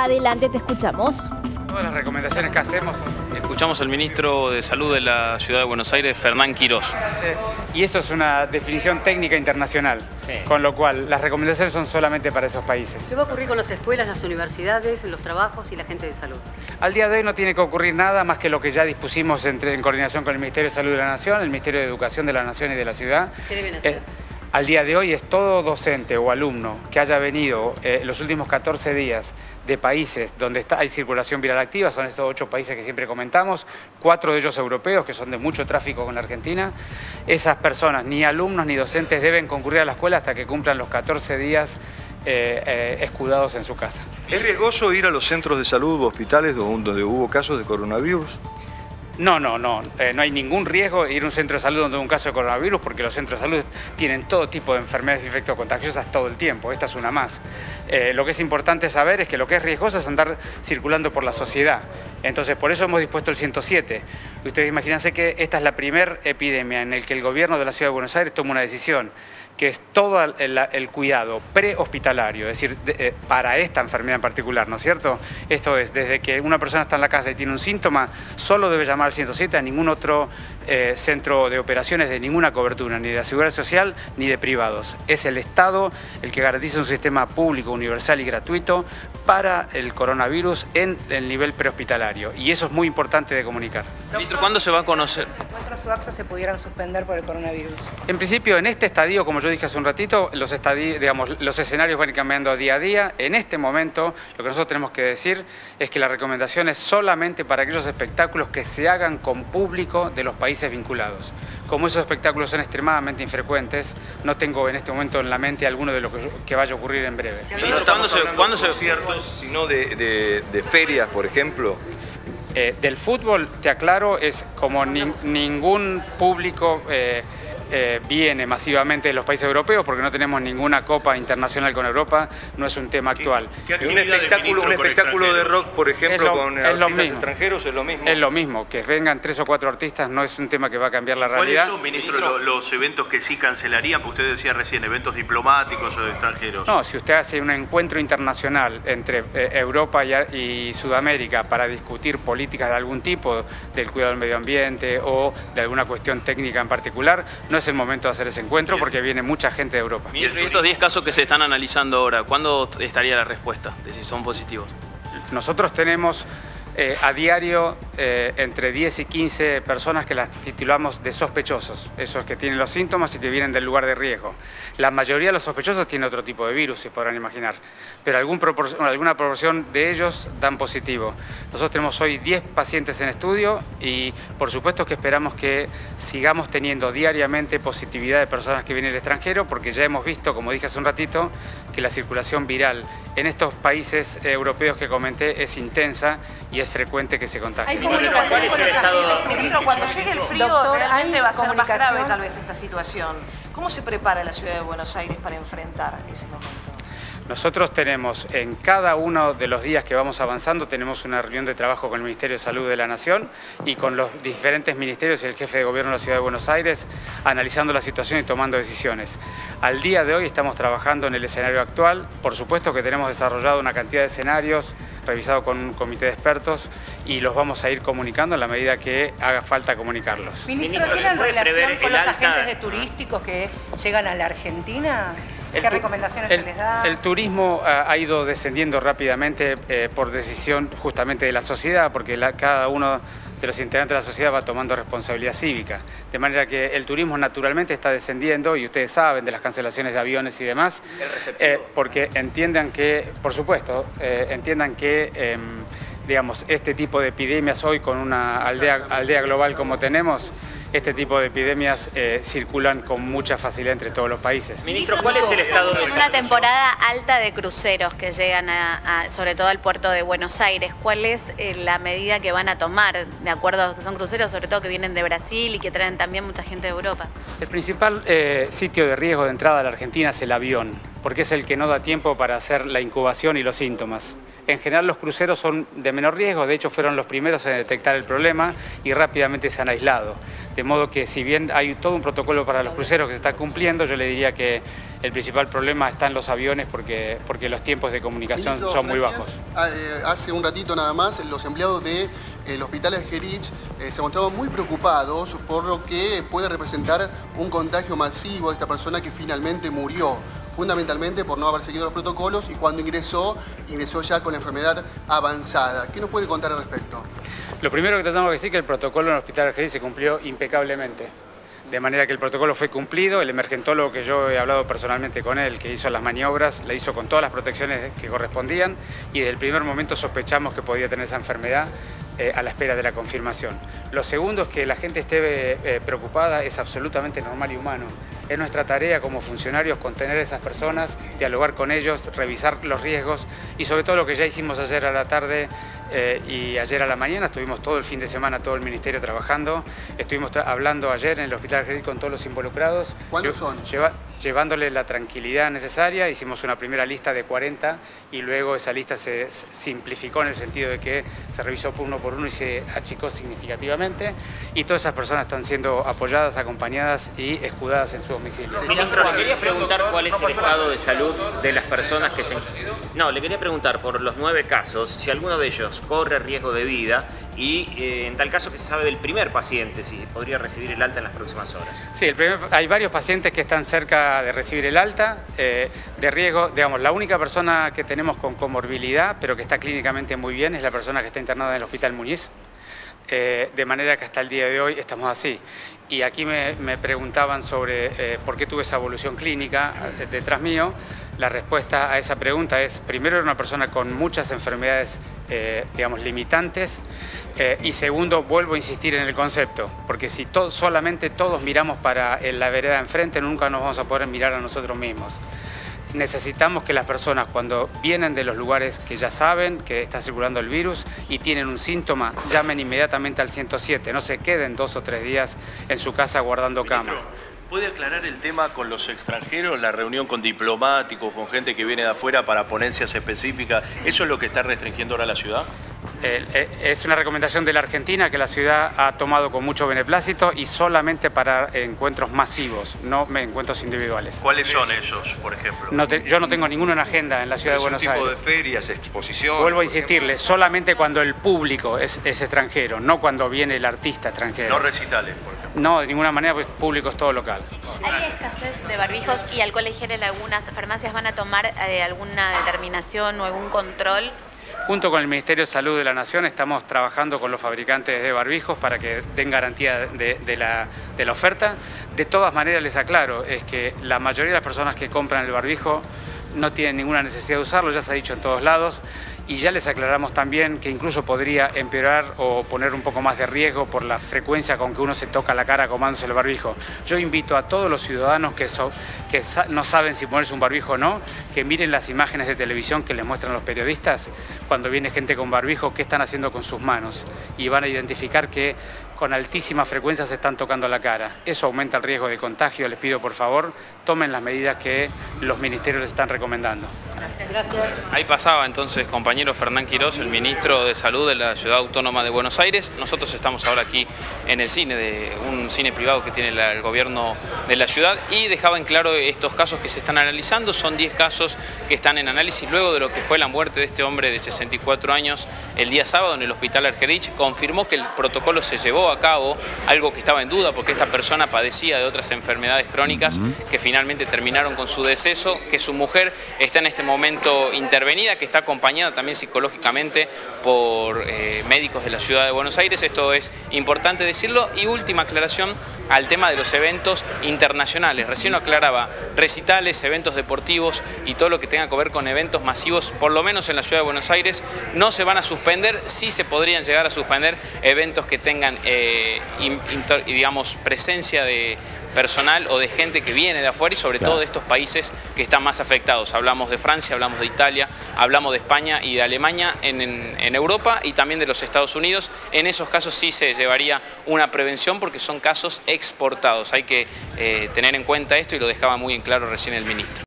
Adelante, te escuchamos. Todas las recomendaciones que hacemos. Escuchamos al ministro de Salud de la Ciudad de Buenos Aires, Fernán Quirós. Y eso es una definición técnica internacional, sí. Con lo cual las recomendaciones son solamente para esos países. ¿Qué va a ocurrir con las escuelas, las universidades, los trabajos y la gente de salud? Al día de hoy no tiene que ocurrir nada más que lo que ya dispusimos en coordinación con el Ministerio de Salud de la Nación, el Ministerio de Educación de la Nación y de la Ciudad. ¿Qué deben hacer? Al día de hoy es todo docente o alumno que haya venido los últimos 14 días de países donde hay circulación viral activa, son estos 8 países que siempre comentamos, 4 de ellos europeos, que son de mucho tráfico con la Argentina. Esas personas, ni alumnos ni docentes, deben concurrir a la escuela hasta que cumplan los 14 días escudados en su casa. ¿Es riesgoso ir a los centros de salud u hospitales donde hubo casos de coronavirus? No hay ningún riesgo ir a un centro de salud donde hay un caso de coronavirus, porque los centros de salud tienen todo tipo de enfermedades infectocontagiosas todo el tiempo, esta es una más. Lo que es importante saber es que lo que es riesgoso es andar circulando por la sociedad. Entonces, por eso hemos dispuesto el 107. Ustedes imagínense que esta es la primera epidemia en la que el gobierno de la Ciudad de Buenos Aires toma una decisión, que es todo el cuidado prehospitalario, es decir, para esta enfermedad en particular, ¿no es cierto? Esto es, desde que una persona está en la casa y tiene un síntoma, solo debe llamar al 107, a ningún otro centro de operaciones de ninguna cobertura, ni de la Seguridad Social ni de privados. Es el Estado el que garantiza un sistema público, universal y gratuito para el coronavirus en el nivel prehospitalario. Y eso es muy importante de comunicar. Ministro, ¿cuándo se va a conocer? ¿Cuántos actos se pudieran suspender por el coronavirus? En principio, en este estadio, como yo dije hace un ratito, los escenarios van cambiando día a día. En este momento, lo que nosotros tenemos que decir es que la recomendación es solamente para aquellos espectáculos que se hagan con público de los países vinculados. Como esos espectáculos son extremadamente infrecuentes, no tengo en este momento en la mente alguno de lo que vaya a ocurrir en breve. No estamos hablando de conciertos, sino de ferias, por ejemplo. Del fútbol, te aclaro, es como ningún público viene masivamente de los países europeos, porque no tenemos ninguna copa internacional con Europa, no es un tema actual. Un espectáculo de rock, por ejemplo, con artistas extranjeros, ¿es lo mismo? Es lo mismo, que vengan 3 o 4 artistas no es un tema que va a cambiar la realidad. ¿Cuáles son, ministro, los eventos que sí cancelarían? Porque usted decía recién, eventos diplomáticos o de extranjeros. No, si usted hace un encuentro internacional entre Europa y Sudamérica para discutir políticas de algún tipo, del cuidado del medio ambiente o de alguna cuestión técnica en particular, no es el momento de hacer ese encuentro porque viene mucha gente de Europa. Ministro, y estos 10 casos que se están analizando ahora, ¿cuándo estaría la respuesta de si son positivos? Nosotros tenemos a diario entre 10 y 15 personas que las titulamos de sospechosos, esos que tienen los síntomas y que vienen del lugar de riesgo. La mayoría de los sospechosos tienen otro tipo de virus, se podrán imaginar, pero alguna proporción de ellos dan positivo. Nosotros tenemos hoy 10 pacientes en estudio y por supuesto que esperamos que sigamos teniendo diariamente positividad de personas que vienen del extranjero, porque ya hemos visto, como dije hace un ratito, que la circulación viral en estos países europeos que comenté es intensa y es frecuente que se contagien. Ministro, cuando llegue el frío, realmente va a ser más grave tal vez esta situación. ¿Cómo se prepara la Ciudad de Buenos Aires para enfrentar ese momento? Nosotros tenemos en cada uno de los días que vamos avanzando, tenemos una reunión de trabajo con el Ministerio de Salud de la Nación y con los diferentes ministerios y el jefe de gobierno de la Ciudad de Buenos Aires, analizando la situación y tomando decisiones. Al día de hoy estamos trabajando en el escenario actual, por supuesto que tenemos desarrollado una cantidad de escenarios, revisado con un comité de expertos y los vamos a ir comunicando en la medida que haga falta comunicarlos. Ministro, ¿tienen relación con los agentes turísticos que llegan a la Argentina? ¿Qué recomendaciones se les da? El turismo ha ido descendiendo rápidamente por decisión justamente de la sociedad, porque cada uno de los integrantes de la sociedad va tomando responsabilidad cívica. De manera que el turismo naturalmente está descendiendo y ustedes saben de las cancelaciones de aviones y demás, porque entiendan que, por supuesto, digamos, este tipo de epidemias hoy con una aldea global como tenemos, este tipo de epidemias circulan con mucha facilidad entre todos los países. Ministro, ¿cuál es el estado de... En una temporada alta de cruceros que llegan sobre todo al puerto de Buenos Aires, ¿cuál es la medida que van a tomar? De acuerdo a que son cruceros, sobre todo que vienen de Brasil y que traen también mucha gente de Europa. El principal sitio de riesgo de entrada a la Argentina es el avión, porque es el que no da tiempo para hacer la incubación y los síntomas. En general los cruceros son de menor riesgo, de hecho fueron los primeros en detectar el problema y rápidamente se han aislado. De modo que si bien hay todo un protocolo para los cruceros que se está cumpliendo, yo le diría que el principal problema está en los aviones porque los tiempos de comunicación son muy bajos. Hace un ratito nada más, los empleados del Hospital Argerich se mostraban muy preocupados por lo que puede representar un contagio masivo de esta persona que finalmente murió, fundamentalmente por no haber seguido los protocolos y cuando ingresó ya con la enfermedad avanzada. ¿Qué nos puede contar al respecto? Lo primero que te tengo que decir es que el protocolo en el Hospital Argerich se cumplió impecablemente. De manera que el protocolo fue cumplido, el emergentólogo que yo he hablado personalmente con él, que hizo las maniobras, la hizo con todas las protecciones que correspondían y desde el primer momento sospechamos que podía tener esa enfermedad a la espera de la confirmación. Lo segundo es que la gente esté preocupada, es absolutamente normal y humano. Es nuestra tarea como funcionarios contener a esas personas, dialogar con ellos, revisar los riesgos y sobre todo lo que ya hicimos ayer a la tarde y ayer a la mañana, estuvimos todo el fin de semana, todo el ministerio trabajando, estuvimos hablando ayer en el Hospital Argerich con todos los involucrados. ¿Cuántos son? Llevándole la tranquilidad necesaria, hicimos una primera lista de 40 y luego esa lista se simplificó en el sentido de que se revisó uno por uno y se achicó significativamente y todas esas personas están siendo apoyadas, acompañadas y escudadas en su domicilio. Ministro, le quería preguntar cuál es el estado de salud de las personas que se... No, le quería preguntar por los 9 casos, si alguno de ellos corre riesgo de vida y en tal caso que se sabe del primer paciente, si podría recibir el alta en las próximas horas. Sí, hay varios pacientes que están cerca de recibir el alta, de riesgo, digamos, la única persona que tenemos con comorbilidad, pero que está clínicamente muy bien, es la persona que está internada en el Hospital Muñiz, de manera que hasta el día de hoy estamos así. Y aquí me preguntaban sobre por qué tuve esa evolución clínica detrás mío. La respuesta a esa pregunta es, primero, era una persona con muchas enfermedades, digamos, limitantes, y segundo, vuelvo a insistir en el concepto, porque si solamente todos miramos para la vereda de enfrente, nunca nos vamos a poder mirar a nosotros mismos. Necesitamos que las personas, cuando vienen de los lugares que ya saben que está circulando el virus y tienen un síntoma, llamen inmediatamente al 107, no se queden 2 o 3 días en su casa guardando cama. ¿Puede aclarar el tema con los extranjeros, la reunión con diplomáticos, con gente que viene de afuera para ponencias específicas? ¿Eso es lo que está restringiendo ahora la ciudad? Es una recomendación de la Argentina que la ciudad ha tomado con mucho beneplácito y solamente para encuentros masivos, no encuentros individuales. ¿Cuáles son esos, por ejemplo? Yo no tengo ninguna en agenda en la ciudad de Buenos Aires. ¿Un tipo de ferias, exposiciones? Vuelvo a insistirle, solamente cuando el público es extranjero, no cuando viene el artista extranjero. No recitales, por ejemplo. No, de ninguna manera, pues público es todo local. ¿Hay escasez de barbijos y alcohol en gel en algunas farmacias? ¿Van a tomar alguna determinación o algún control? Junto con el Ministerio de Salud de la Nación estamos trabajando con los fabricantes de barbijos para que den garantía de la oferta. De todas maneras les aclaro, es que la mayoría de las personas que compran el barbijo no tienen ninguna necesidad de usarlo, ya se ha dicho en todos lados. Y ya les aclaramos también que incluso podría empeorar o poner un poco más de riesgo por la frecuencia con que uno se toca la cara comándose el barbijo. Yo invito a todos los ciudadanos que no saben si ponerse un barbijo o no, que miren las imágenes de televisión que les muestran los periodistas cuando viene gente con barbijo, qué están haciendo con sus manos. Y van a identificar que con altísima frecuencia se están tocando la cara. Eso aumenta el riesgo de contagio. Les pido, por favor, tomen las medidas que los ministerios les están recomendando. Gracias. Ahí pasaba entonces, compañero Fernán Quirós, el ministro de Salud de la Ciudad Autónoma de Buenos Aires. Nosotros estamos ahora aquí en el cine, de un cine privado que tiene el gobierno de la ciudad, y dejaba en claro estos casos que se están analizando. Son 10 casos que están en análisis luego de lo que fue la muerte de este hombre de 64 años el día sábado en el Hospital Argerich. Confirmó que el protocolo se llevó a cabo, algo que estaba en duda porque esta persona padecía de otras enfermedades crónicas que finalmente terminaron con su deceso, que su mujer está en este momento intervenida, que está acompañada también psicológicamente por médicos de la ciudad de Buenos Aires. Esto es importante decirlo. Y última aclaración al tema de los eventos internacionales. Recién lo aclaraba, recitales, eventos deportivos y todo lo que tenga que ver con eventos masivos, por lo menos en la ciudad de Buenos Aires, no se van a suspender. Sí se podrían llegar a suspender eventos que tengan digamos, presencia de personal o de gente que viene de afuera y sobre todo de estos países que están más afectados. Hablamos de Francia, hablamos de Italia, hablamos de España y de Alemania en Europa, y también de los Estados Unidos. En esos casos sí se llevaría una prevención porque son casos exportados. Hay que tener en cuenta esto y lo dejaba muy en claro recién el ministro.